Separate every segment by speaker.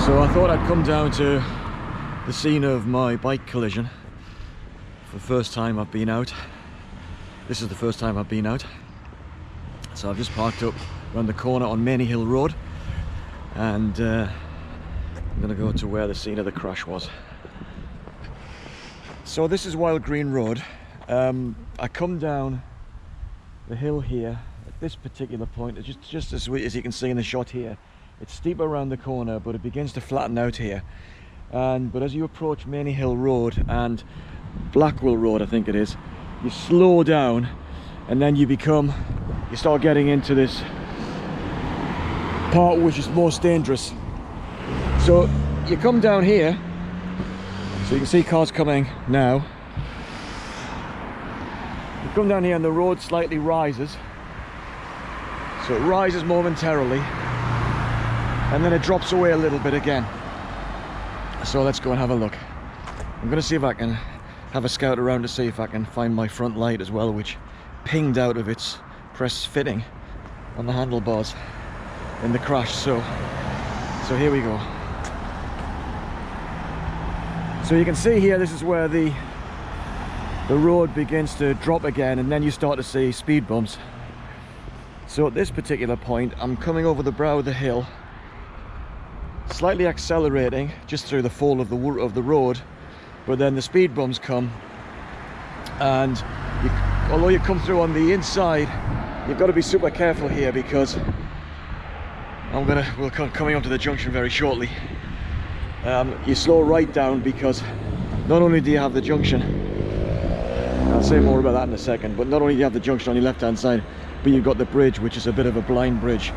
Speaker 1: So I thought I'd come down to the scene of my bike collision. For the first time I've been out. This is the first time I've been out. So I've just parked up around the corner on Maney Hill Road, and I'm going to go to where the scene of the crash was. So this is Wild Green Road. I come down the hill here at this particular point. It's just as you can see in the shot here. It's steep around the corner, but it begins to flatten out here. But as you approach Maney Hill Road and Blackwell Road, I think it is, you slow down, and then you start getting into this part which is most dangerous. So you come down here, so you can see cars coming now. You come down here and the road slightly rises. So it rises momentarily, and then it drops away a little bit again. So let's go and have a look. I'm going to see if I can have a scout around to see if I can find my front light as well, which pinged out of its press fitting on the handlebars in the crash. So here we go. So you can see here, this is where the road begins to drop again, and then you start to see speed bumps. So at this particular point, I'm coming over the brow of the hill, slightly accelerating just through the fall of the road, but then the speed bumps come, and although you come through on the inside, you've got to be super careful here, because we're coming onto the junction very shortly. You slow right down, because not only do you have the junction, I'll say more about that in a second, but not only do you have the junction on your left hand side, but you've got the bridge, which is a bit of a blind bridge.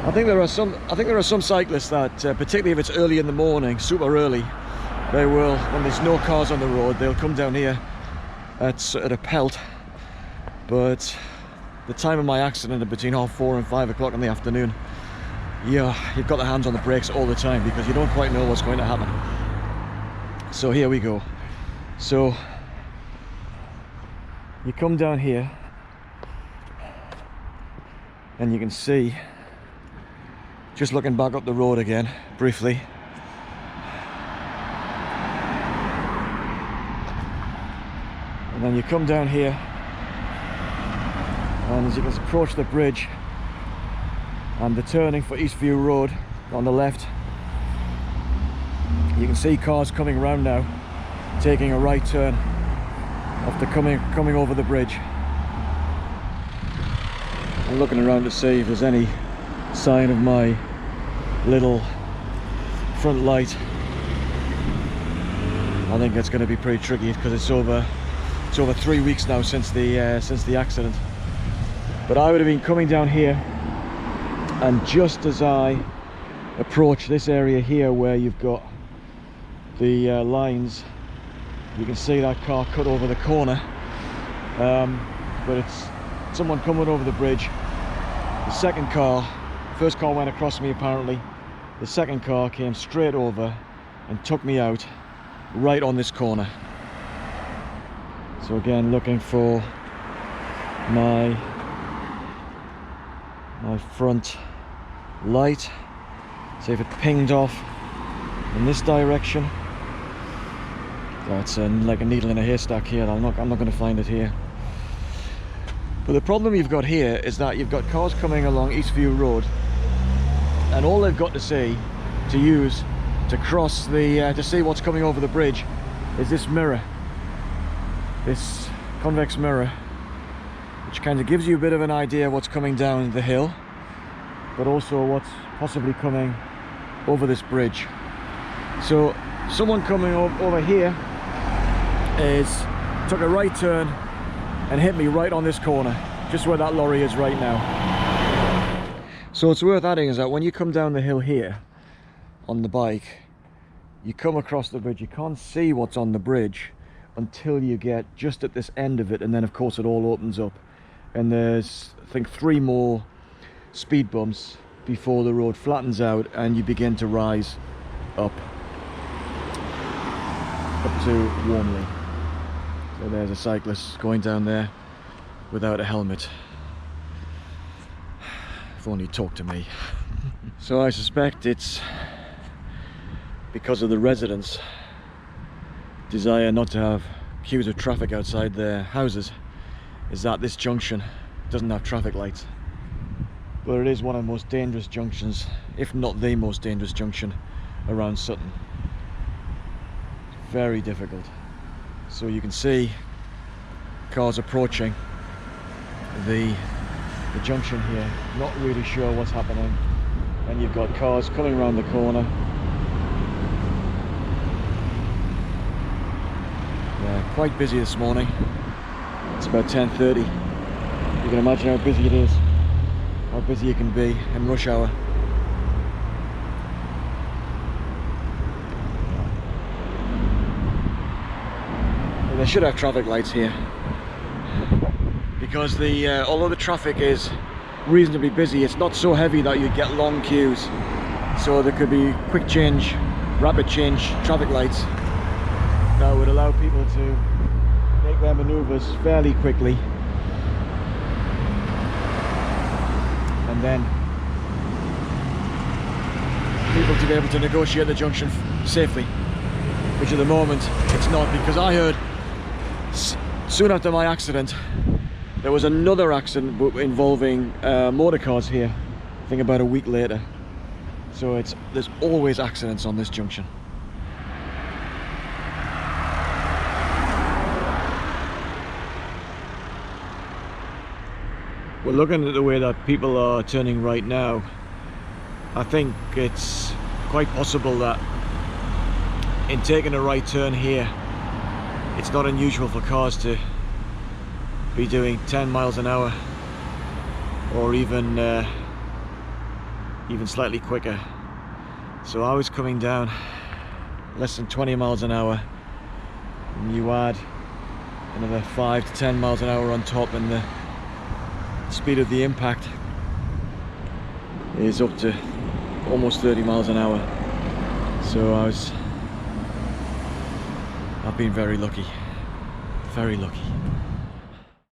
Speaker 1: I think there are some cyclists that, particularly if it's early in the morning, super early, they will, when there's no cars on the road, they'll come down here at a pelt. But the time of my accident, between 4:30 and 5 o'clock in the afternoon, yeah, you've got the hands on the brakes all the time, because you don't quite know what's going to happen. So here we go. So you come down here, and you can see, just looking back up the road again briefly, and then you come down here, and as you can approach the bridge and the turning for Eastview Road on the left, you can see cars coming around now, taking a right turn after coming over the bridge. I'm looking around to see if there's any sign of my little front light. I think that's going to be pretty tricky, because it's over 3 weeks now since the accident. But I would have been coming down here, and just as I approach this area here where you've got the lines, you can see that car cut over the corner, but it's someone coming over the bridge. The second car, first car went across me apparently, the second car came straight over and took me out right on this corner. So again, looking for my front light, see if it pinged off in this direction. That's like a needle in a haystack here. I'm not going to find it here. But the problem you've got here is that you've got cars coming along Eastview Road, and all they've got to see to use to cross to see what's coming over the bridge is this mirror, this convex mirror, which kind of gives you a bit of an idea of what's coming down the hill, but also what's possibly coming over this bridge. So someone coming over here took a right turn and hit me right on this corner, just where that lorry is right now. So it's worth adding is that when you come down the hill here on the bike, you come across the bridge, you can't see what's on the bridge until you get just at this end of it, and then of course it all opens up, and there's, I think, 3 more speed bumps before the road flattens out and you begin to rise up to Warmley. So there's a cyclist going down there without a helmet. If only he'd talked to me. So I suspect it's because of the residents' desire not to have queues of traffic outside their houses, is that this junction doesn't have traffic lights. But it is one of the most dangerous junctions, if not the most dangerous junction around Sutton. Very difficult. So you can see cars approaching the junction here, not really sure what's happening, and you've got cars coming around the corner. Yeah, quite busy this morning. It's about 10:30. You can imagine how busy it is, how busy it can be in rush hour. They should have traffic lights here, because although the traffic is reasonably busy, it's not so heavy that you get long queues. So there could be quick change, rapid change traffic lights that would allow people to make their maneuvers fairly quickly, and then people to be able to negotiate the junction safely, which at the moment it's not, because I heard soon after my accident there was another accident involving motor cars here, I think about a week later. So there's always accidents on this junction. Well, looking at the way that people are turning right now, I think it's quite possible that in taking a right turn here, it's not unusual for cars to be doing 10 miles an hour, or even slightly quicker. So I was coming down less than 20 miles an hour, and you add another 5 to 10 miles an hour on top, and the speed of the impact is up to almost 30 miles an hour. So I've been very lucky, very lucky.